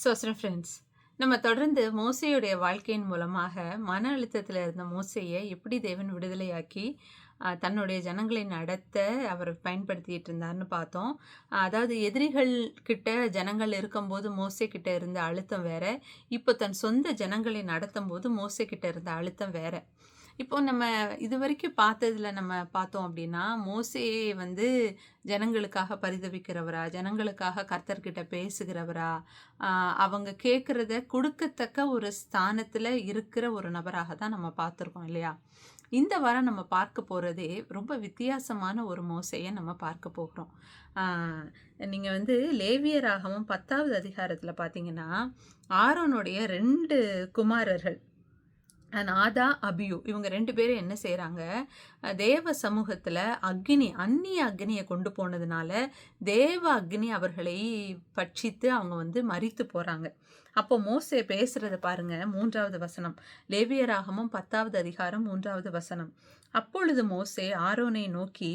Friends, நம்ம தொடர்ந்து மோசேயுடைய வாழ்க்கையின் மூலமாக மன அழுத்தத்தில் இருந்த மோசேயை எப்படி தேவன் விடுதலையாக்கி தன்னுடைய ஜனங்களை நடத்த அவர் பயன்படுத்திட்டு இருந்தார்னு பார்த்தோம். அதாவது எதிரிகள் கிட்ட ஜனங்கள் இருக்கும்போது மோசே கிட்ட இருந்த அழுத்தம் வேற, இப்போ தன் சொந்த ஜனங்களை நடத்தும் போது மோசே கிட்ட இருந்த அழுத்தம் வேற. இப்போ நம்ம இதுவரைக்கும் பார்த்ததுல நம்ம பார்த்தோம் அப்படின்னா, மோசே வந்து ஜனங்களுக்காக பரிதபிக்கிறவரா, ஜனங்களுக்காக கர்த்தர்கிட்ட பேசுகிறவரா, அவங்க கேட்குறத கொடுக்கத்தக்க ஒரு ஸ்தானத்தில் இருக்கிற ஒரு நபராக தான் நம்ம பார்த்துருக்கோம் இல்லையா? இந்த வாரம் நம்ம பார்க்க போகிறதே ரொம்ப வித்தியாசமான ஒரு மோசையை நம்ம பார்க்க போகிறோம். நீங்கள் வந்து லேவியராகவும் 10வது அதிகாரத்தில் பார்த்தீங்கன்னா, ஆரோனுடைய 2 குமாரர்கள் நாதா, அபியூ இவங்க 2 பேரும் என்ன செய்கிறாங்க, தேவ சமூகத்தில் அந்நிய அக்னியை கொண்டு போனதுனால தேவ அக்னி அவர்களை பட்சித்து அவங்க வந்து மரித்து போகிறாங்க. அப்போ மோசே பேசுகிறத பாருங்க, 3வது வசனம். லேவியராகமம் 10வது அதிகாரம் 3வது வசனம். அப்பொழுது மோசே ஆரோனை நோக்கி,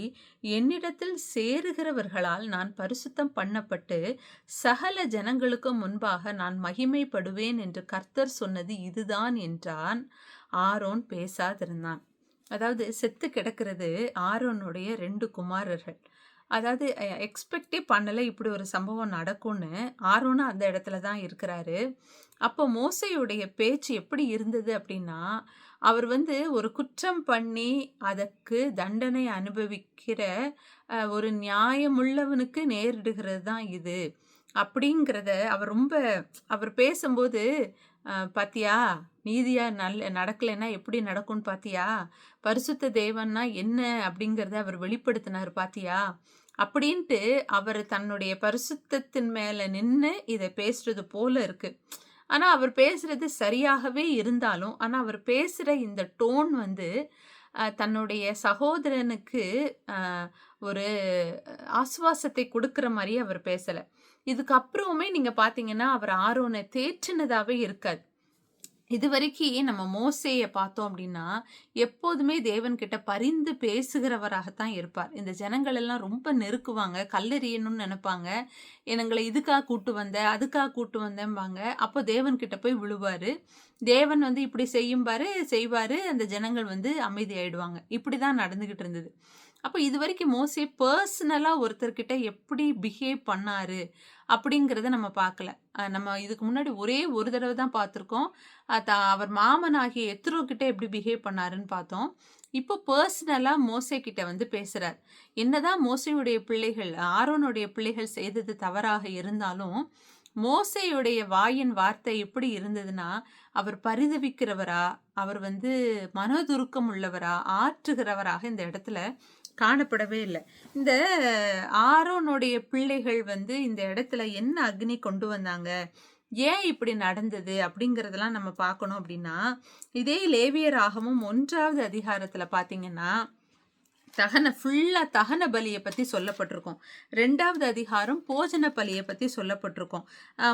என்னிடத்தில் சேருகிறவர்களால் நான் பரிசுத்தம் பண்ணப்பட்டு சகல ஜனங்களுக்கும் முன்பாக நான் மகிமைப்படுவேன் என்று கர்த்தர் சொன்னது இதுதான் என்றான். ஆரோன் பேசாதிருந்தான். அதாவது செத்து கிடக்கிறது ஆரோனுடைய 2 குமாரர்கள். அதாவது எக்ஸ்பெக்டே பண்ணலை இப்படி ஒரு சம்பவம் நடக்கும்னு. ஆரோனும் அந்த இடத்துல தான் இருக்கிறாரு. அப்போ மோசையுடைய பேச்சு எப்படி இருந்தது அப்படின்னா, அவர் வந்து ஒரு குற்றம் பண்ணி அதற்கு தண்டனை அனுபவிக்கிற ஒரு நியாயமுள்ளவனுக்கு நேரிடுகிறது தான் இது அப்படிங்கிறத அவர் பேசும்போது, பாத்தியா நீதியா நடக்கலைன்னா எப்படி நடக்கும்னு பாத்தியா, பரிசுத்த தேவன்னா என்ன அப்படிங்கிறத அவர் வெளிப்படுத்தினார் பாத்தியா அப்படின்ட்டு அவர் தன்னுடைய பரிசுத்தத்தின் மேல நின்று இதை பேசுறது போல இருக்கு. ஆனா அவர் பேசுறது சரியாகவே இருந்தாலும், ஆனா அவர் பேசுற இந்த டோன் வந்து தன்னுடைய சகோதரனுக்கு ஒரு ஆசுவாசத்தை கொடுக்குற மாதிரியே அவர் பேசல. இதுக்கப்புறமே நீங்க பாத்தீங்கன்னா அவர் ஆரோனை தேற்றினதாவே இருக்காது. இதுவரைக்கும் நம்ம மோசேயை பார்த்தோம் அப்படின்னா, எப்போதுமே தேவன்கிட்ட பரிந்து பேசுகிறவராகத்தான் இருப்பார். இந்த ஜனங்கள் எல்லாம் ரொம்ப நெருக்குவாங்க, கல்லெறியணும்னு நினைப்பாங்க. எங்களை இதுக்காக கூட்டு வந்த, அதுக்காக கூட்டு வந்தேன்பாங்க. அப்போ தேவன்கிட்ட போய் விழுவாரு. தேவன் வந்து இப்படி செய்வாரு. அந்த ஜனங்கள் வந்து அமைதியாயிடுவாங்க. இப்படி தான் நடந்துகிட்டு இருந்தது. அப்போ இதுவரைக்கும் மோசே பர்சனலாக ஒருத்தர்கிட்ட எப்படி பிஹேவ் பண்ணாரு அப்படிங்கிறத நம்ம பார்க்கல. நம்ம இதுக்கு முன்னாடி ஒரே ஒரு தடவை தான் பார்த்துருக்கோம். அவர் மாமனாகிய எத்ரோ கிட்ட எப்படி பிஹேவ் பண்ணாருன்னு பார்த்தோம். இப்போ பர்சனலாக மோசே கிட்ட வந்து பேசுகிறார். என்னதான் மோசையுடைய பிள்ளைகள், ஆரோனுடைய பிள்ளைகள் செய்தது தவறாக இருந்தாலும், மோசையுடைய வாயின் வார்த்தை எப்படி இருந்ததுன்னா, அவர் பரிதவிக்கிறவரா, அவர் வந்து மனதுருக்கம் உள்ளவரா, ஆற்றுகிறவராக இந்த இடத்துல காணப்படவே இல்லை. இந்த ஆரோனுடைய பிள்ளைகள் வந்து இந்த இடத்துல என்ன அக்னி கொண்டு வந்தாங்க, ஏன் இப்படி நடந்தது அப்படிங்கிறதெல்லாம் நம்ம பார்க்கணும். அப்படின்னா, இதே லேவியராகமும் 1வது அதிகாரத்தில் பார்த்தீங்கன்னா தகன பலியை பற்றி சொல்லப்பட்டிருக்கும். 2வது அதிகாரம் போஜன பலியை பற்றி சொல்லப்பட்டிருக்கும்.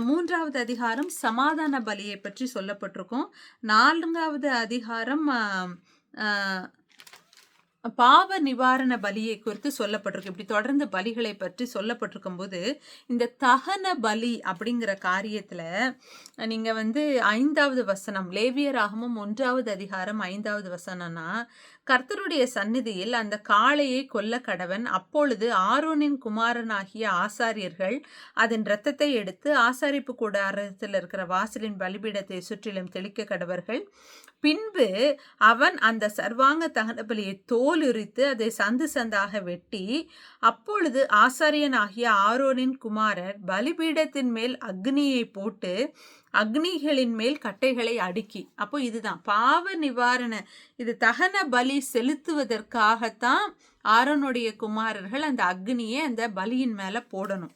3வது அதிகாரம் சமாதான பலியை பற்றி சொல்லப்பட்டிருக்கும். 4வது அதிகாரம் பாவ நிவாரண பலியை குறித்து சொல்லப்பட்டிருக்கு. இப்படி தொடர்ந்து பலிகளை பற்றி சொல்லப்பட்டிருக்கும் போது, இந்த தகன பலி அப்படிங்கிற காரியத்துல நீங்க வந்து 5வது வசனம், லேவியராகமும் 1வது அதிகாரம் 5வது வசனம்னா, கர்த்தருடைய சந்நிதியில் அந்த காளையை கொல்ல கடவன். அப்பொழுது ஆரோனின் குமாரனாகிய ஆசாரியர்கள் அதன் இரத்தத்தை எடுத்து ஆசாரிப்பு கூடாரத்தில் இருக்கிற வாசலின் பலிபீடத்தை சுற்றிலும் தெளிக்க கடவர்கள். பின்பு அவன் அந்த சர்வாங்க தகன பலியை தோல் உரித்து அதை சந்து சந்தாக வெட்டி, அப்பொழுது ஆசாரியனாகிய ஆரோனின் குமாரர் பலிபீடத்தின் மேல் அக்னியை போட்டு அக்னிகளின் மேல் கட்டைகளை அடுக்கி, அப்போ இதுதான் பாவ நிவாரண, இது தகன பலி செலுத்துவதற்காகத்தான் ஆரோனுடைய குமாரர்கள் அந்த அக்னியை அந்த பலியின் மேல போடணும்.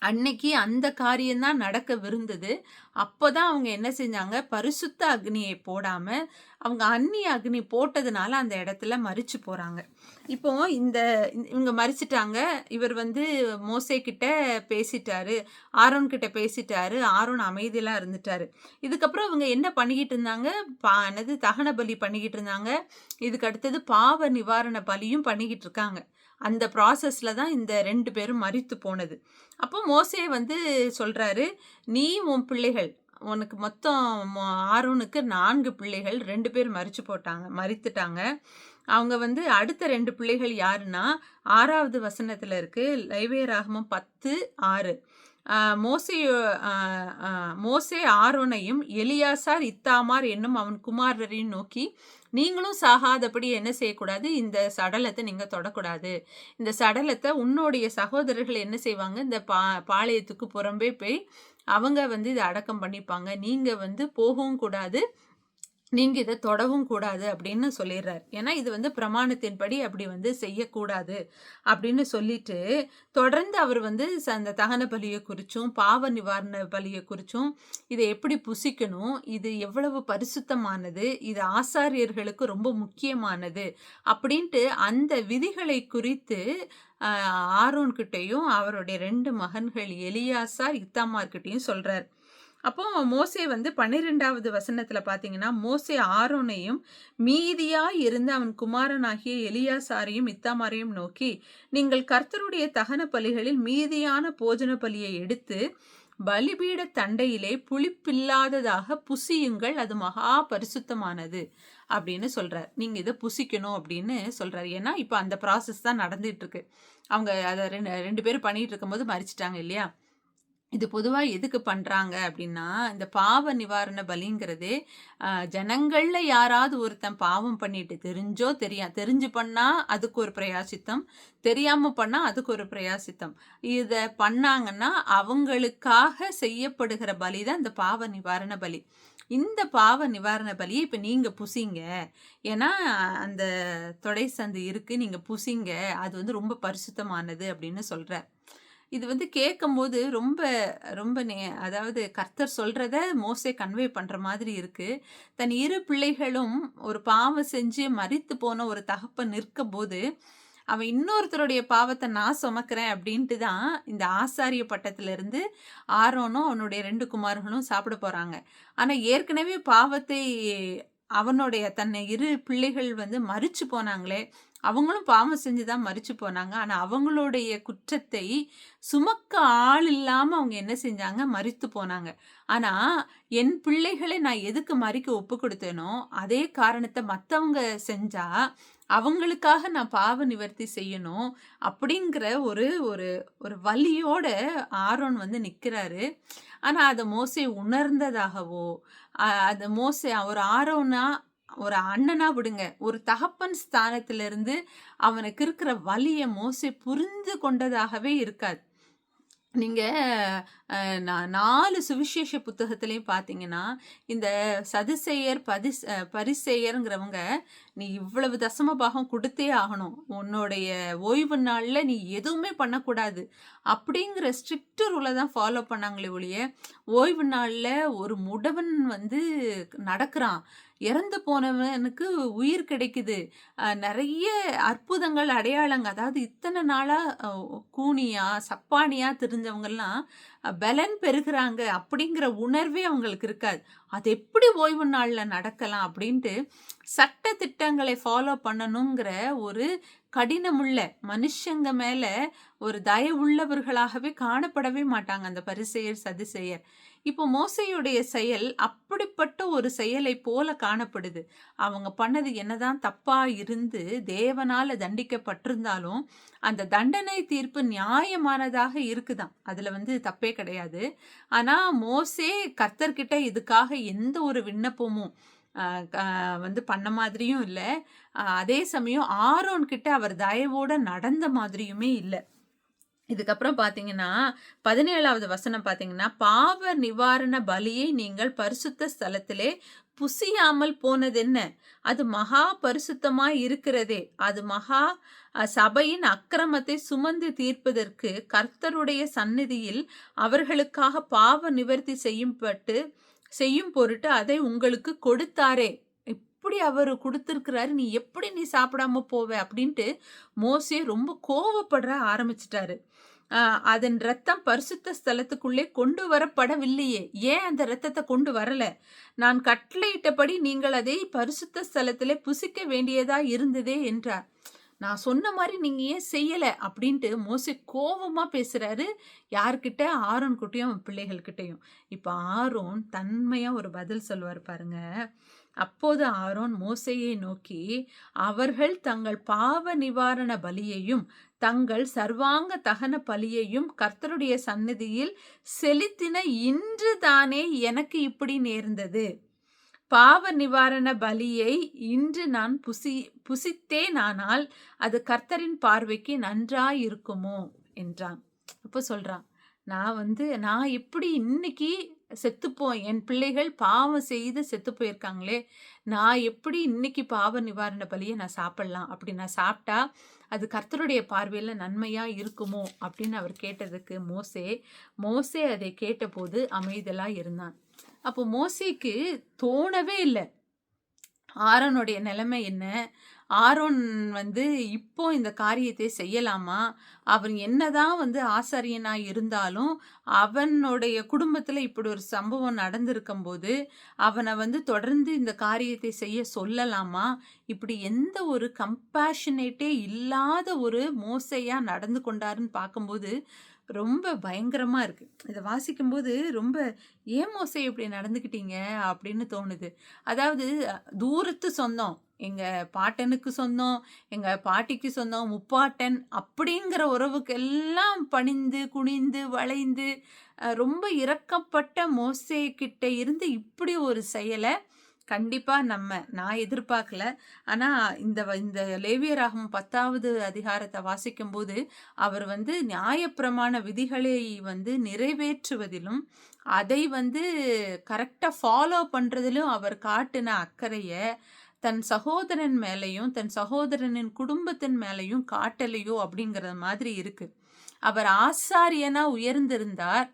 அன்னைக்கு அந்த காரியம்தான் நடக்கவிருந்தது. அப்போதான் அவங்க என்ன செஞ்சாங்க, பரிசுத்த அக்னியை போடாம அவங்க அந்நிய அக்னி போட்டதுனால அந்த இடத்துல மரிச்சு போறாங்க. இப்போ இவங்க மரிச்சிட்டாங்க. இவர் வந்து மோசே கிட்ட பேசிட்டாரு, ஆரோன் கிட்ட பேசிட்டாரு. ஆரோன் அமைதியா இருந்துட்டாரு. இதுக்கப்புறம் இவங்க என்ன பண்ணிக்கிட்டு இருந்தாங்க, தகன பலி பண்ணிக்கிட்டு இருந்தாங்க. இதுக்கு அடுத்தது பாவ நிவாரண பலியும் பண்ணிக்கிட்டு இருக்காங்க. அந்த ப்ராசஸ்ல தான் இந்த 2 பேரும் மரித்து போனது. அப்போ மோசே வந்து சொல்றாரு, "நீ உன் பிள்ளைகள் உனக்கு மொத்தம் ஆரோனுக்கு 4 பிள்ளைகள் 2 பேர் மரித்துட்டாங்க. அவங்க வந்து அடுத்த 2 பிள்ளைகள் யாருன்னா, 6வது வசனத்துல இருக்கு. லேவியராகமம் 10:6. மோசேயோ அ அ மோசே ஆரோனையும் எலியாசார், இத்தாமார் என்னும் அவன் குமாரரையும் நோக்கி, நீங்களும் சாகாதபடி என்ன செய்யக்கூடாது, இந்த சடலத்தை நீங்க தொடக்கூடாது. இந்த சடலத்தை உன்னுடைய சகோதரர்கள் என்ன செய்வாங்க, இந்த பாளையத்துக்கு புறம்பே போய் அவங்க வந்து இதை அடக்கம் பண்ணிப்பாங்க. நீங்க வந்து போகவும் கூடாது, நீங்க இதை தொடவும் கூடாது அப்படின்னு சொல்லிடுறார். ஏன்னா இது வந்து பிரமாணத்தின்படி அப்படி வந்து செய்யக்கூடாது அப்படின்னு சொல்லிட்டு, தொடர்ந்து அவர் வந்து அந்த தகன பலியை குறிச்சும் பாவ நிவாரண பலியை குறிச்சும் இதை எப்படி புசிக்கணும், இது எவ்வளவு பரிசுத்தமானது, இது ஆசாரியர்களுக்கு ரொம்ப முக்கியமானது அப்படின்ட்டு அந்த விதிகளை குறித்து ஆரோன் கிட்டையும் அவருடைய 2 மகன்கள் எலியாசார், இத்தாமார் கிட்டையும் சொல்றார். அப்போ மோசே வந்து 12வது வசனத்துல பாத்தீங்கன்னா, மோசே ஆரோனையும் மீதியாய் இருந்த அவன் குமாரனாகிய எலியாசாரையும் இத்தாமாரையும் நோக்கி, நீங்கள் கர்த்தருடைய தகன பலிகளில் மீதியான போஜன பலியை எடுத்து பலிபீட தண்டையிலே புளிப்பில்லாததாக புசியுங்கள், அது மகா பரிசுத்தமானது அப்படின்னு சொல்றார். நீங்க இதை புசிக்கணும் அப்படின்னு சொல்றாரு. ஏன்னா இப்ப அந்த ப்ராசஸ் தான் நடந்துட்டு இருக்கு. அவங்க அதை 2 பேரும் பண்ணிட்டு இருக்கும்போது மரிச்சிட்டாங்க இல்லையா? இது பொதுவா எதுக்கு பண்றாங்க அப்படின்னா, இந்த பாவ நிவாரண பலிங்கிறதே ஜனங்கள்ல யாராவது ஒருத்தன் பாவம் பண்ணிட்டு தெரிஞ்சு பண்ணா அதுக்கு ஒரு பிரயாசித்தம், தெரியாம பண்ணா அதுக்கு ஒரு பிரயாசித்தம். இத பண்ணாங்கன்னா அவங்களுக்காக செய்யப்படுகிற பலி தான் இந்த பாவ நிவாரண பலி. இந்த பாவ நிவாரண பலியை இப்ப நீங்க புசிங்க. ஏன்னா அந்த தொடை சந்து இருக்கு, நீங்க புசிங்க. அது வந்து ரொம்ப பரிசுத்தமானது அப்படின்னு சொல்றார். இது வந்து கேட்கும்போது ரொம்ப ரொம்ப அதாவது கர்த்தர் சொல்றத மோசே கன்வே பண்ற மாதிரி இருக்கு. தன் 2 பிள்ளைகளும் ஒரு பாவம் செஞ்சு மரித்து போன ஒரு தகப்பன் நிற்கும்போது, அவன் இன்னொருத்தருடைய பாவத்தை நான் சுமக்கிறேன் அப்படின்ட்டு தான் இந்த ஆசாரிய பட்டத்திலிருந்து ஆரோனும் அவனுடைய 2 குமாரர்களும் சாப்பிட போறாங்க. ஆனா ஏற்கனவே பாவத்தை அவனுடைய தன்னை 2 பிள்ளைகள் வந்து மரிச்சு போனாங்களே, அவங்களும் பாவம் செஞ்சு தான் மரிச்சு போனாங்க. ஆனா அவங்களுடைய குற்றத்தை சுமக்க ஆள் இல்லாம அவங்க என்ன செஞ்சாங்க, மரித்து போனாங்க. ஆனா என் பிள்ளைகளை நான் எதுக்கு மரிக்க ஒப்பு கொடுத்தேனோ அதே காரணத்தை மத்தவங்க செஞ்சா அவங்களுக்காக நான் பாவ நிவர்த்தி செய்யணும் அப்படிங்கிற ஒரு ஒரு ஒரு வலியோட ஆரோன் வந்து நிக்கிறாரு. ஆனா அதை மோசே உணர்ந்ததாகவோ, அது மோசே ஒரு ஆரோனா ஒரு அண்ணனா விடுங்க, ஒரு தகப்பன் ஸ்தானத்திலிருந்து அவனுக்கு இருக்கிற வலிய மோசே புரிந்து கொண்டதாகவே இருக்காது. நீங்க 4 சுவிசேஷ புத்தகத்திலையும் பார்த்தீங்கன்னா, இந்த சதுசேயர், பரிசேயர்ங்கிறவங்க, "நீ இவ்வளவு தசம பாகம் குடுத்தே ஆகணும். உன்னுடைய ஓய்வு நாள்ல நீ எதுவுமே பண்ணக்கூடாது." அப்படிங்கிற ஸ்ட்ரிக்ட் ரூல தான் ஃபாலோ பண்ணாங்களே ஒழிய, ஓய்வு நாள்ல ஒரு முடவன் வந்து நடக்கிறான். இறந்து போனவனுக்கு உயிர் கிடைக்குது. நெறைய அற்புதங்கள், அடையாளங்கள். அதாவது இத்தனை நாளா கூனியா, சப்பானியா திரிஞ்சவங்கலாம் பலன் பெறுகிறாங்க அப்படிங்கிற உணர்வே அவங்களுக்கு இருக்காது. அது எப்படி ஓய்வு நாள்ல நடக்கலாம் அப்படின்ட்டு சட்ட திட்டங்களை ஃபாலோ பண்ணணுங்கிற ஒரு கடினமுள்ள மனுஷங்க மேல ஒரு தயவுள்ளவர்களாகவே காணப்படவே மாட்டாங்க அந்த பரிசேயர், சதுசேயர். இப்போ மோசேயுடைய செயல் அப்படிப்பட்ட ஒரு செயலை போல காணப்படுது. அவங்க பண்ணது என்னதான் தப்பா இருந்து தேவனால தண்டிக்கப்பட்டிருந்தாலும் அந்த தண்டனை தீர்ப்பு நியாயமானதாக இருக்குதாம். அதுல வந்து தப்பே கிடையாது. ஆனா மோசே கர்த்தர்கிட்ட இதுக்காக எந்த ஒரு விண்ணப்பமும் வந்து பண்ண மாதிரியும் இல்ல. அதே சமயம் ஆரோன் கிட்ட அவர் தயவோட நடந்த மாதிரியுமே இல்ல. இதுக்கப்புறம் பார்த்தீங்கன்னா 17வது வசனம் பார்த்தீங்கன்னா, பாவ நிவாரண பலியை நீங்கள் பரிசுத்த ஸ்தலத்திலே புசியாமல் போனதென்ன? அது மகா பரிசுத்தமாய் இருக்கிறதே. அது மகா சபையின் அக்கிரமத்தை சுமந்து தீர்ப்பதற்கு கர்த்தருடைய சந்நிதியில் அவர்களுக்காக பாவ நிவர்த்தி செய்யும் பொருட்டு அதை உங்களுக்கு கொடுத்தாரே. இப்படி அவர் கொடுத்திருக்கிறாரு, நீ எப்படி நீ சாப்பிடாம போவ அப்படின்ட்டு மோசே ரொம்ப கோவப்பட ஆரம்பிச்சிட்டாரு. அதன் ரத்தம் பரிசுத்த ஸ்தலத்துக்குள்ளே கொண்டு வரப்படவில்லையே, ஏன் அந்த ரத்தத்தை கொண்டு வரல? நான் கட்டளையிட்டபடி நீங்கள் அதை பரிசுத்த ஸ்தலத்திலே புசிக்க வேண்டியதா இருந்ததே என்றார். நான் சொன்ன மாரி நீங்க ஏன் செய்யல? அப்படின்ட்டு மோசே கோவமா பேசுறாரு. யார்கிட்ட? ஆரோன் கிட்டயும், அவன் பிள்ளைகள் கிட்டயும். இப்ப ஆரோன் தன்மையா ஒரு பதில் சொல்லுவாரு பாருங்க. அப்போது ஆரோன் மோசேயை நோக்கி, அவர்கள் தங்கள் பாவ நிவாரண பலியையும், தங்கள் சர்வாங்க தகன பலியையும் கர்த்தருடைய சந்நிதியில் செலுத்தின இன்று தானே எனக்கு இப்படி நேர்ந்தது. பாவ நிவாரண பலியை இன்று நான் புசித்தேனானால் அது கர்த்தரின் பார்வைக்கு நன்றாயிருக்குமோ என்றான். அப்போ சொல்றான், நான் எப்படி இன்னைக்கு செத்துப்போம், என் பிள்ளைகள் பாவம் செய்து செத்து போயிருக்காங்களே, நான் எப்படி இன்னைக்கு பாவ நிவாரண பலியை நான் சாப்பிடலாம்? அப்படி நான் சாப்பிட்டா அது கர்த்தருடைய பார்வையில நன்மையா இருக்குமோ அப்படின்னு அவர் கேட்டதுக்கு மோசே அதை கேட்டபோது அமைதலா இருந்தான். அப்போ மோசேக்கு தோணவே இல்லை ஆரோனுடைய நிலைமை என்ன, ஆரோன் இப்போ இந்த காரியத்தை செய்யலாமா, அவன் என்னதான் ஆசாரியனா இருந்தாலும் அவனுடைய குடும்பத்துல இப்படி ஒரு சம்பவம் நடந்திருக்கும் போது அவனை தொடர்ந்து இந்த காரியத்தை செய்ய சொல்லலாமா, இப்படி எந்த ஒரு கம்பேஷனேட்டே இல்லாத ஒரு மோசையா நடந்து கொண்டாருன்னு பார்க்கும்போது ரொம்ப பயங்கரமா இருக்கு. இதை வாசிக்கும்போது ரொம்ப ஏன் மோசே இப்படி நடந்துக்கிட்டீங்க அப்படின்னு தோணுது. அதாவது தூரத்து சொந்தம், எங்க பாட்டனுக்கு சொந்தம், எங்க பாட்டிக்கு சொந்தம், முப்பாட்டன் அப்படிங்கிற உறவுக்கு எல்லாம் பணிந்து குனிந்து வளைந்து ரொம்ப இரக்கப்பட்ட மோசே கிட்ட இருந்து இப்படி ஒரு செயலை கண்டிப்பா நான் எதிர்பார்க்கல. ஆனா இந்த லேவியராகமம் 10வது அதிகாரத்தை வாசிக்கும்போது அவர் நியாயப்பிரமாண விதிகளை நிறைவேற்றுவதிலும் அதை கரெக்டா ஃபாலோ பண்றதிலும் அவர் காட்டின அக்கறைய தன் சகோதரன் மேலையும் தன் சகோதரனின் குடும்பத்தின் மேலையும் காட்டலையோ அப்படிங்கிற மாதிரி இருக்கு. அவர் ஆசாரியனா உயர்ந்திருந்தார்.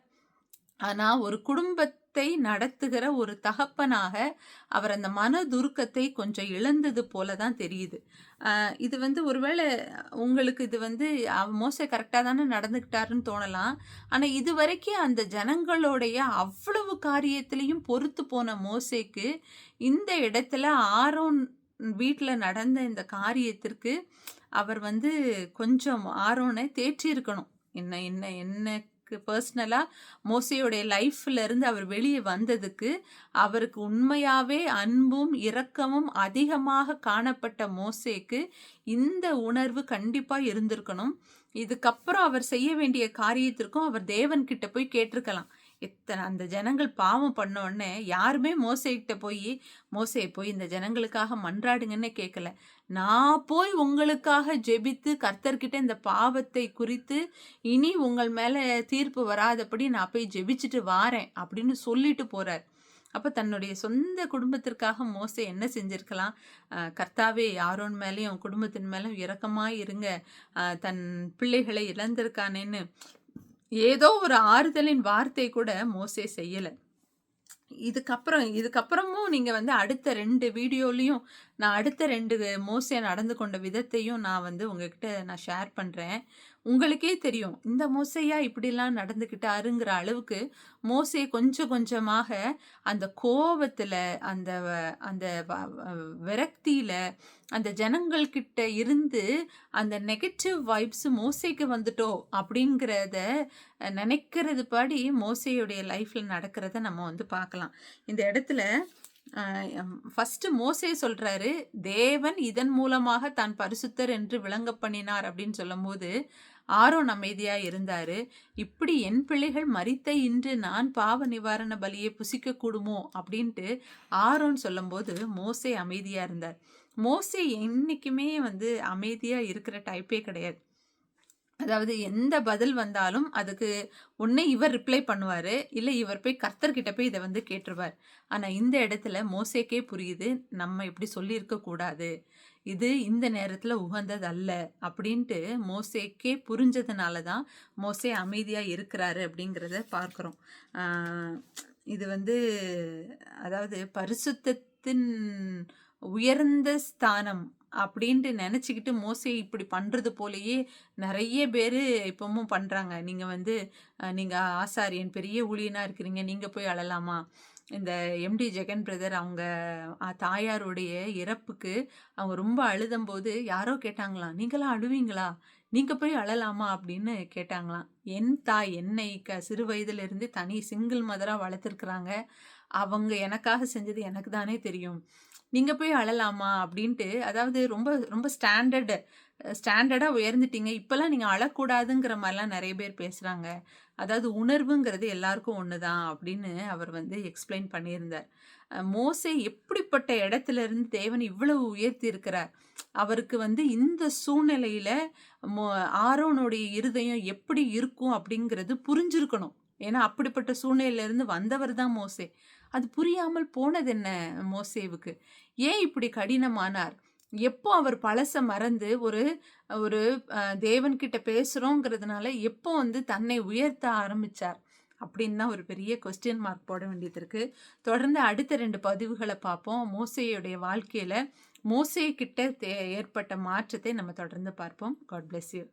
ஆனா ஒரு குடும்பத்தை நடத்துகிற ஒரு தகப்பனாக அவர் அந்த மனதுருக்கத்தை கொஞ்சம் இழந்தது போலதான் தெரியுது. இது ஒருவேளை உங்களுக்கு இது மோசே கரெக்டா தானே நடந்துக்கிட்டாருன்னு தோணலாம். ஆனா இதுவரைக்கும் அந்த ஜனங்களுடைய அவ்வளவு காரியத்திலையும் பொறுத்து போன மோசேக்கு இந்த இடத்துல ஆரோன் வீட்டுல நடந்த இந்த காரியத்திற்கு அவர் கொஞ்சம் ஆரோனை தேற்றி இருக்கணும். எனக்கு பர்சனலா மோசேயோடைய லைஃப்ல இருந்து அவர் வெளியே வந்ததுக்கு அவருக்கு உண்மையாவே அன்பும் இரக்கமும் அதிகமாக காணப்பட்ட மோசேக்கு இந்த உணர்வு கண்டிப்பா இருந்திருக்கணும். இதுக்கப்புறம் அவர் செய்ய வேண்டிய காரியத்திற்கும் அவர் தேவன் கிட்ட போய் கேட்டிருக்கலாம். அந்த ஜனங்கள் பாவம் பண்ண உடனே யாருமே மோசேகிட்ட மோசே போய் இந்த ஜனங்களுக்காக மன்றாடுங்கன்னு கேட்கல. நான் போய் உங்களுக்காக ஜெபித்து கர்த்தர்கிட்ட இந்த பாவத்தை குறித்து இனி உங்கள் மேல தீர்ப்பு வராதபடி நான் போய் ஜெபிச்சுட்டு வாரேன் அப்படின்னு சொல்லிட்டு போறார். அப்ப தன்னுடைய சொந்த குடும்பத்திற்காக மோசே என்ன செஞ்சிருக்கலாம்? கர்த்தாவே ஆரோன் மேலேயும் குடும்பத்தின் மேலும் இரக்கமாய் இருங்க, தன் பிள்ளைகளை இழந்திருக்கானேன்னு ஏதோ ஒரு ஆறுதலின் வார்த்தை கூட மோசே செய்யல. இதுக்கப்புறமும் நீங்க அடுத்த 2 வீடியோலையும் நான் அடுத்த 2 மோசே நடந்து கொண்ட விதத்தையும் நான் உங்ககிட்ட நான் ஷேர் பண்றேன். உங்களுக்கே தெரியும் இந்த மோசையா இப்படிலாம் நடந்துக்கிட்டாருங்கிற அளவுக்கு மோசே கொஞ்சம் கொஞ்சமாக அந்த கோபத்துல அந்த அந்த விரக்தியில அந்த ஜனங்கள் கிட்ட இருந்து அந்த நெகட்டிவ் வைப்ஸ் மோசேக்கு வந்துட்டோ அப்படிங்கிறத நினைக்கிறது படி மோசேயுடைய லைஃப்ல நடக்கிறத நம்ம பார்க்கலாம். இந்த இடத்துல ஃபர்ஸ்ட் மோசே சொல்றாரு, தேவன் இதன் மூலமாக தான் பரிசுத்தர் என்று விளங்க பண்ணினார் அப்படின்னு சொல்லும்போது ஆரோன் அமைதியா இருந்தாரு. இப்படி என் பிள்ளைகள் மரித்த இன்று நான் பாவ நிவாரண பலியை புசிக்க கூடுமோ அப்படின்ட்டு ஆரோன் சொல்லும்போது மோசே அமைதியா இருந்தார். மோசே என்னைக்குமே அமைதியா இருக்கிற டைப்பே கிடையாது. அதாவது எந்த பதில் வந்தாலும் அதுக்கு ஒண்ணு இவர் ரிப்ளை பண்ணுவாரு, இல்ல இவர் போய் கர்த்தர்கிட்ட போய் இதை கேட்டுருவார். ஆனா இந்த இடத்துல மோசேக்கே புரியுது, நம்ம இப்படி சொல்லியிருக்க கூடாது, இது இந்த நேரத்துல உகந்தது அல்ல அப்படின்ட்டு மோசேக்கே புரிஞ்சதுனால தான் மோசே அமைதியா இருக்கிறாரு அப்படிங்கிறத பார்க்கிறோம். இது அதாவது பரிசுத்தத்தின் உயர்ந்த ஸ்தானம் அப்படின்ட்டு நெனச்சுக்கிட்டு மோசே இப்படி பண்றது போலயே நெறைய பேரு இப்பவும் பண்றாங்க. நீங்க வந்து நீங்க ஆசாரியன், பெரிய ஊழியனா இருக்கிறீங்க. நீங்க போய் அழலாமா? இந்த எம்டி ஜெகன் பிரதர் அவங்க தாயாருடைய இறப்புக்கு அவங்க ரொம்ப அழுதம்போது யாரோ கேட்டாங்களாம், "நீங்கலாம் அழுவீங்களா? நீங்க போய் அழலாமா?" அப்படின்னு கேட்டாங்களாம். என் தாய் என்னை சிறு வயதிலிருந்து தனி சிங்கிள் மதரா வளர்த்துருக்குறாங்க. அவங்க எனக்காக செஞ்சது எனக்கு தானே தெரியும். நீங்க போய் அழலாமா? அப்படின்ட்டு அதாவது ரொம்ப ரொம்ப ஸ்டாண்டர்டா உயர்ந்துட்டீங்க. இப்பலாம் நீங்க அழக்கூடாதுங்கிற மாரிலாம் நெறைய பேர் பேசுறாங்க. அதாவது உணர்வுங்கிறது எல்லாருக்கும் ஒண்ணுதான் அப்படின்னு அவர் வந்து எக்ஸ்ப்ளைன் பண்ணியிருந்தார். மோசே எப்படிப்பட்ட இடத்திலிருந்து தேவன் இவ்வளவு உயர்த்தி இருக்கிறார். அவருக்கு வந்து இந்த சூழ்நிலையில மொ ஆரோனுடைய இருதயம் எப்படி இருக்கும் அப்படிங்கிறது புரிஞ்சிருக்கணும். ஏன்னா அப்படிப்பட்ட சூழ்நிலையிலிருந்து வந்தவர் தான் மோசே. அது புரியாமல் போனது என்ன மோசேவுக்கு? ஏன் இப்படி கடினமானார்? எப்போ அவர் பழச மறந்து ஒரு ஒரு தேவன்கிட்ட பேசுறோங்கிறதுனால எப்போ வந்து தன்னை உயர்த்த ஆரம்பிச்சார்? அப்படின்னு தான் ஒரு பெரிய கொஸ்டின் மார்க் போட வேண்டியது இருக்கு. தொடர்ந்து அடுத்த 2 பதிவுகள பார்ப்போம். மோசேயுடைய வாழ்க்கையில மோசே கிட்ட ஏற்பட்ட மாற்றத்தை நம்ம தொடர்ந்து பார்ப்போம். God bless you.